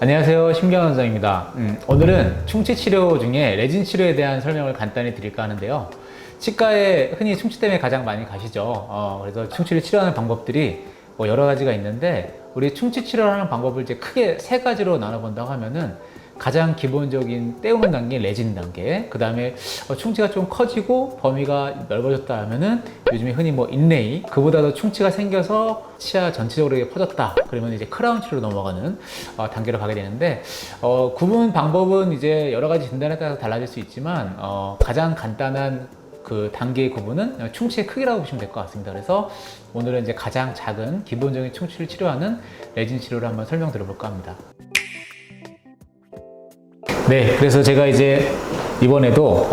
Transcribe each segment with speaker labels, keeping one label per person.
Speaker 1: 안녕하세요. 심경환 원장입니다. 오늘은 충치 치료 중에 레진 치료에 대한 설명을 간단히 드릴까 하는데요. 치과에 흔히 충치 때문에 가장 많이 가시죠. 그래서 충치를 치료하는 방법들이 뭐 여러 가지가 있는데, 우리 충치 치료를 하는 방법을 이제 크게 세 가지로 나눠본다고 하면은, 가장 기본적인 때우는 단계, 레진 단계. 그 다음에 충치가 좀 커지고 범위가 넓어졌다 하면은 요즘에 흔히 뭐 인레이, 그보다 더 충치가 생겨서 치아 전체적으로 퍼졌다. 그러면 이제 크라운 치료로 넘어가는 단계로 가게 되는데, 구분 방법은 이제 여러 가지 진단에 따라서 달라질 수 있지만, 가장 간단한 그 단계의 구분은 충치의 크기라고 보시면 될 것 같습니다. 그래서 오늘은 이제 가장 작은 기본적인 충치를 치료하는 레진 치료를 한번 설명 드려볼까 합니다. 네, 그래서 제가 이제 이번에도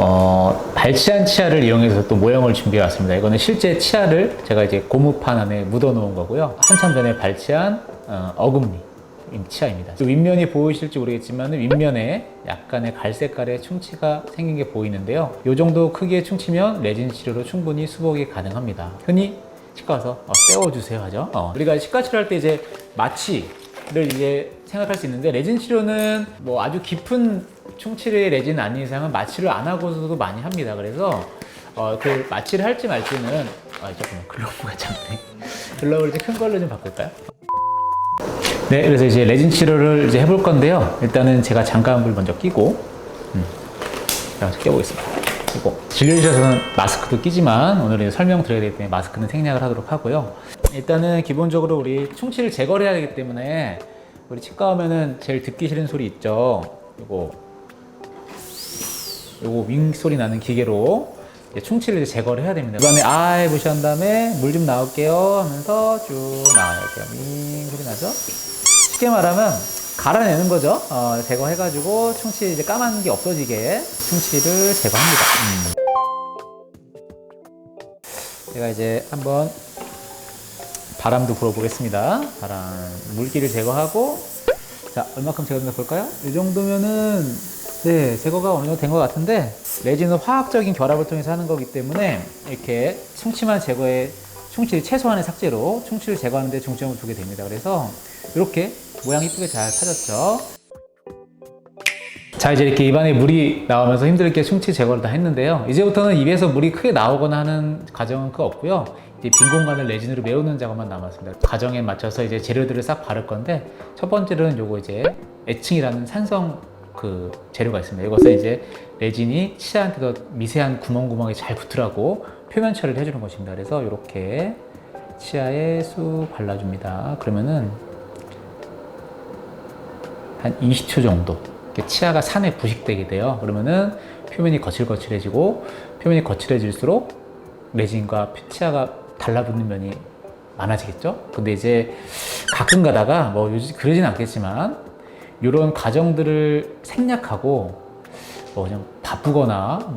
Speaker 1: 발치한 치아를 이용해서 또 모형을 준비해 왔습니다. 이거는 실제 치아를 제가 이제 고무판 안에 묻어 놓은 거고요. 한참 전에 발치한 어금니 치아입니다. 윗면이 보이실지 모르겠지만 윗면에 약간의 갈색깔의 충치가 생긴 게 보이는데요. 이 정도 크기의 충치면 레진 치료로 충분히 수복이 가능합니다. 흔히 치과 와서 떼어주세요 하죠. 우리가 치과 치료할 때 이제 마취를 이제 생각할 수 있는데, 레진 치료는 뭐 아주 깊은 충치의 레진 아닌 이상은 마취를 안 하고서도 많이 합니다. 그래서 그 마취를 할지 말지는 잠깐만, 글러브가 작네. 글러브를 이제 큰 걸로 좀 바꿀까요? 네, 그래서 이제 레진 치료를 이제 해볼 건데요. 일단은 제가 장갑을 먼저 끼고, 껴보겠습니다. 그리고 진료실에서는 마스크도 끼지만 오늘은 설명 드려야 되기 때문에 마스크는 생략을 하도록 하고요. 일단은 기본적으로 우리 충치를 제거를 해야 되기 때문에, 우리 치과 오면은 제일 듣기 싫은 소리 있죠. 요거 윙 소리 나는 기계로 충치를 이제 제거를 해야 됩니다. 이번에 해보시 한 다음에 물 좀 나올게요 하면서 쭉 나와요. 이렇게 윙 소리 나죠? 쉽게 말하면 갈아내는 거죠. 제거해가지고 충치 이제 까만 게 없어지게 충치를 제거합니다. 제가 이제 한번 바람도 불어보겠습니다. 바람, 물기를 제거하고, 자, 얼마큼 제거된다 볼까요? 이 정도면은, 네, 제거가 어느 정도 된 것 같은데, 레진은 화학적인 결합을 통해서 하는 거기 때문에, 이렇게 충치만 제거해, 충치 최소한의 삭제로 충치를 제거하는 데 중점을 두게 됩니다. 그래서, 이렇게 모양 이쁘게 잘 파졌죠? 자, 이제 이렇게 입안에 물이 나오면서 힘들게 충치 제거를 다 했는데요. 이제부터는 입에서 물이 크게 나오거나 하는 과정은 없고요. 이제 빈 공간을 레진으로 메우는 작업만 남았습니다. 과정에 맞춰서 이제 재료들을 싹 바를 건데, 첫 번째로는 요거 이제 애칭이라는 산성 그 재료가 있습니다. 이것은 이제 레진이 치아한테 더 미세한 구멍구멍에 잘 붙으라고 표면 처리를 해주는 것입니다. 그래서 이렇게 치아에 쑥 발라줍니다. 그러면은 한 20초 정도 치아가 산에 부식되게 돼요. 그러면은 표면이 거칠거칠해지고, 표면이 거칠해질수록 레진과 치아가 달라붙는 면이 많아지겠죠. 근데 이제 가끔 가다가 뭐 그러진 않겠지만, 이런 과정들을 생략하고 뭐 좀 바쁘거나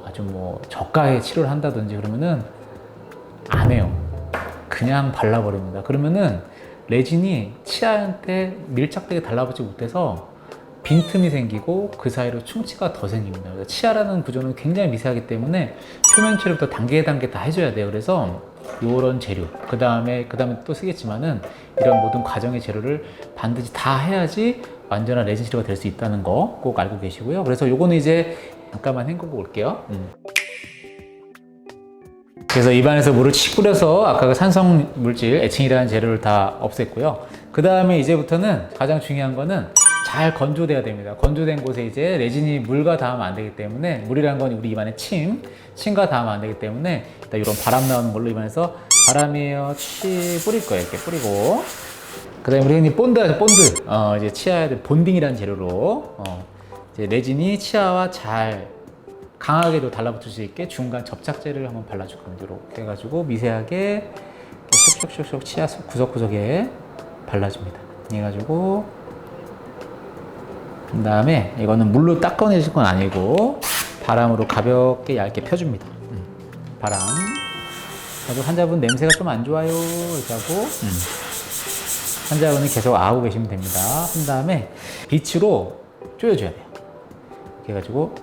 Speaker 1: 아주 저가의 치료를 한다든지 그러면은 안 해요. 그냥 발라버립니다. 그러면은 레진이 치아한테 밀착되게 달라붙지 못해서 빈틈이 생기고 그 사이로 충치가 더 생깁니다. 그래서 치아라는 구조는 굉장히 미세하기 때문에 표면 처리부터 단계 다 해줘야 돼요. 그래서 이런 재료, 그 다음에 또 쓰겠지만은, 이런 모든 과정의 재료를 반드시 다 해야지 완전한 레진 치료가 될 수 있다는 거 꼭 알고 계시고요. 그래서 요거는 이제 잠깐만 헹구고 올게요. 그래서 입안에서 물을 칙 뿌려서 아까 그 산성 물질, 애칭이라는 재료를 다 없앴고요. 그 다음에 이제부터는 가장 중요한 거는 잘 건조돼야 됩니다. 건조된 곳에 이제 레진이 물과 닿으면 안 되기 때문에, 물이란 건 우리 입안에 침과 닿으면 안 되기 때문에, 일단 이런 바람 나오는 걸로 입안에서 바람이에요 치 뿌릴 거예요. 이렇게 뿌리고, 그 다음에 우리 흔히 본드하죠. 본드. 이제 치아에 본딩이라는 재료로 이제 레진이 치아와 잘 강하게도 달라붙을 수 있게 중간 접착제를 한번 발라줄 겁니다. 이렇게 해가지고 미세하게 슉슉슉슉 치아 구석구석에 발라줍니다. 해가지고 그 다음에 이거는 물로 닦아내실 건 아니고 바람으로 가볍게 얇게 펴줍니다. 바람. 그래도 환자분 냄새가 좀 안 좋아요 이렇게 하고, 환자분은 계속 아우고 계시면 됩니다. 한 다음에 빛으로 쪼여줘야 돼요. 이렇게 해가지고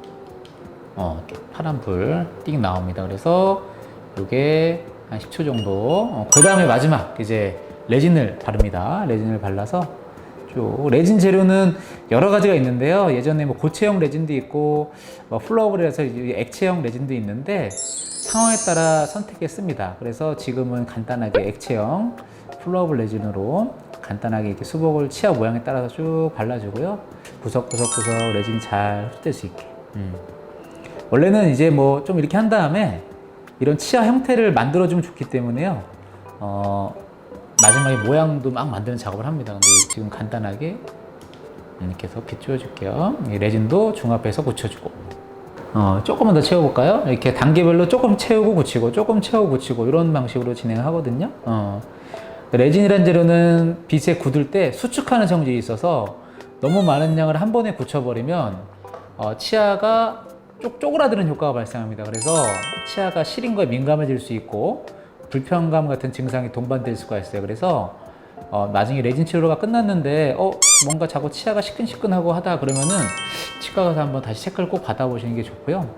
Speaker 1: 이렇게 파란 불 띵 나옵니다. 그래서 이게 한 10초 정도. 그 다음에 마지막 이제 레진을 바릅니다. 레진을 발라서 쭉. 레진 재료는 여러 가지가 있는데요. 예전에 뭐 고체형 레진도 있고, 플러블이라서 액체형 레진도 있는데, 상황에 따라 선택했습니다. 그래서 지금은 간단하게 액체형 플러블 레진으로 간단하게 이렇게 수복을 치아 모양에 따라서 쭉 발라주고요. 구석구석구석 레진이 잘 흡될 수 있게. 원래는 이제 뭐 좀 이렇게 한 다음에 이런 치아 형태를 만들어주면 좋기 때문에요. 마지막에 모양도 막 만드는 작업을 합니다. 근데 지금 간단하게 이렇게 해서 비추어줄게요. 레진도 중합해서 붙여주고. 조금만 더 채워볼까요? 이렇게 단계별로 조금 채우고 붙이고, 조금 채우고 붙이고, 이런 방식으로 진행하거든요. 레진이란 재료는 빗에 굳을 때 수축하는 성질이 있어서 너무 많은 양을 한 번에 굳혀버리면 치아가 쪼그라드는 효과가 발생합니다. 그래서 치아가 시린 거에 민감해질 수 있고 불편감 같은 증상이 동반될 수가 있어요. 그래서 나중에 레진 치료가 끝났는데 뭔가 자꾸 치아가 시큰시큰하고 하다 그러면은 치과 가서 한번 다시 체크를 꼭 받아보시는 게 좋고요.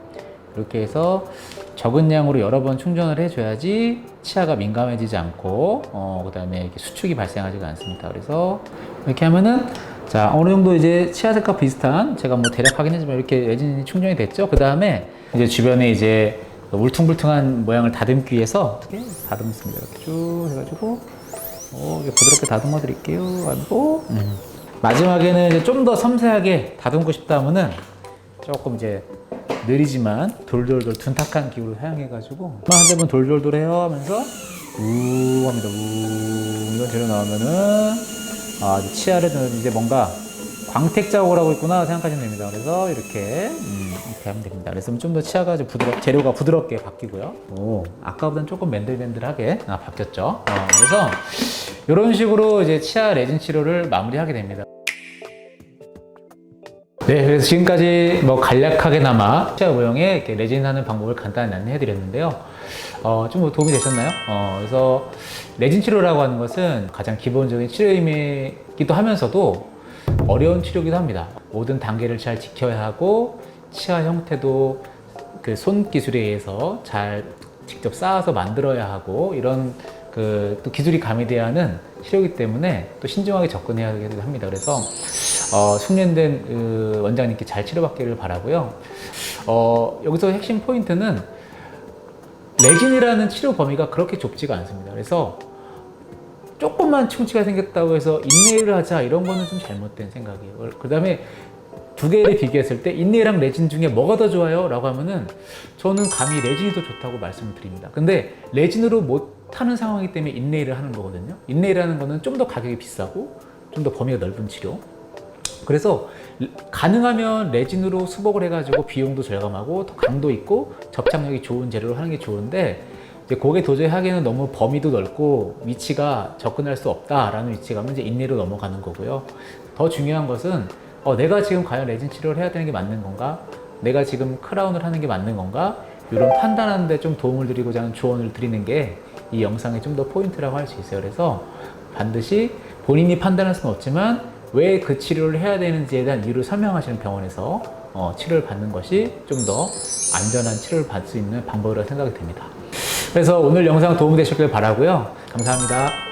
Speaker 1: 이렇게 해서 적은 양으로 여러 번 충전을 해줘야지 치아가 민감해지지 않고 그 다음에 이렇게 수축이 발생하지가 않습니다. 그래서 이렇게 하면은 자 어느 정도 이제 치아 색과 비슷한 제가 뭐 대략 하긴 했지만 이렇게 레진이 충전이 됐죠. 그 다음에 이제 주변에 이제 울퉁불퉁한 모양을 다듬기 위해서 어떻게 다듬습니다. 이렇게 쭉 해가지고 이렇게 부드럽게 다듬어 드릴게요. 하고 마지막에는 이제 좀 더 섬세하게 다듬고 싶다 하면은 조금 이제 느리지만 돌돌돌 둔탁한 기구를 사용해가지고 한 대면 돌돌돌 해요 하면서 우 합니다. 우 이런 재료 나오면은 치아를 이제 뭔가 광택 자국을 하고 있구나 생각하시면 됩니다. 그래서 이렇게 하면 됩니다. 그래서 좀 더 치아가 재료가 부드럽게 바뀌고요. 아까보다는 조금 맨들맨들하게 바뀌었죠. 그래서 이런 식으로 이제 치아 레진 치료를 마무리하게 됩니다. 네, 그래서 지금까지 뭐 간략하게나마 치아 모형에 이렇게 레진하는 방법을 간단히 안내해 드렸는데요. 좀 도움이 되셨나요? 그래서 레진 치료라고 하는 것은 가장 기본적인 치료임이기도 하면서도 어려운 치료이기도 합니다. 모든 단계를 잘 지켜야 하고 치아 형태도 그 손 기술에 의해서 잘 직접 쌓아서 만들어야 하고 이런 또 기술이 가미돼야 하는 치료이기 때문에 또 신중하게 접근해야 하기도 합니다. 그래서 숙련된 원장님께 잘 치료받기를 바라고요. 여기서 핵심 포인트는 레진이라는 치료 범위가 그렇게 좁지가 않습니다. 그래서 조금만 충치가 생겼다고 해서 인레이를 하자 이런 거는 좀 잘못된 생각이에요. 그 다음에 두 개를 비교했을 때 인레이랑 레진 중에 뭐가 더 좋아요? 라고 하면은 저는 감히 레진이 더 좋다고 말씀을 드립니다. 근데 레진으로 못하는 상황이기 때문에 인레이를 하는 거거든요. 인레이라는 거는 좀 더 가격이 비싸고 좀 더 범위가 넓은 치료. 그래서 가능하면 레진으로 수복을 해가지고 비용도 절감하고 더 강도 있고 접착력이 좋은 재료로 하는 게 좋은데 이제 그게 도저히 하기에는 너무 범위도 넓고 위치가 접근할 수 없다라는 위치감은 이제 인내로 넘어가는 거고요. 더 중요한 것은 내가 지금 과연 레진 치료를 해야 되는 게 맞는 건가? 내가 지금 크라운을 하는 게 맞는 건가? 이런 판단하는 데 좀 도움을 드리고자 하는 조언을 드리는 게 이 영상의 좀 더 포인트라고 할 수 있어요. 그래서 반드시 본인이 판단할 수는 없지만 왜 그 치료를 해야 되는지에 대한 이유를 설명하시는 병원에서 치료를 받는 것이 좀 더 안전한 치료를 받을 수 있는 방법이라고 생각이 됩니다. 그래서 오늘 영상 도움이 되셨길 바라고요. 감사합니다.